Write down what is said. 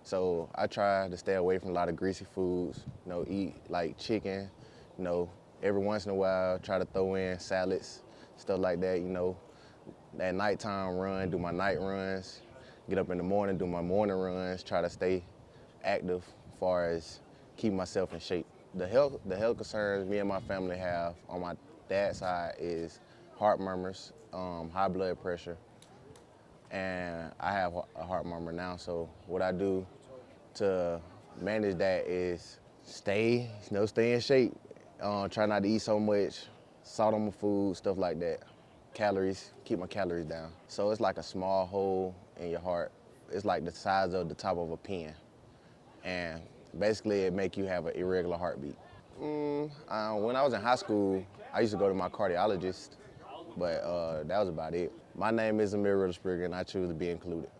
So I try to stay away from a lot of greasy foods, eat like chicken, every once in a while try to throw in salads, stuff like that. That nighttime run, do my night runs, get up in the morning, do my morning runs, try to stay active as far as keep myself in shape. The health concerns me and my family have on my dad's side is heart murmurs, high blood pressure, and I have a heart murmur now. So what I do to manage that is stay in shape. Try not to eat so much salt on my food, stuff like that. Calories, keep my calories down. So it's like a small hole in your heart. It's like the size of the top of a pin. And basically it make you have an irregular heartbeat. When I was in high school, I used to go to my cardiologist, but that was about it. My name is Zamir and I choose to be included.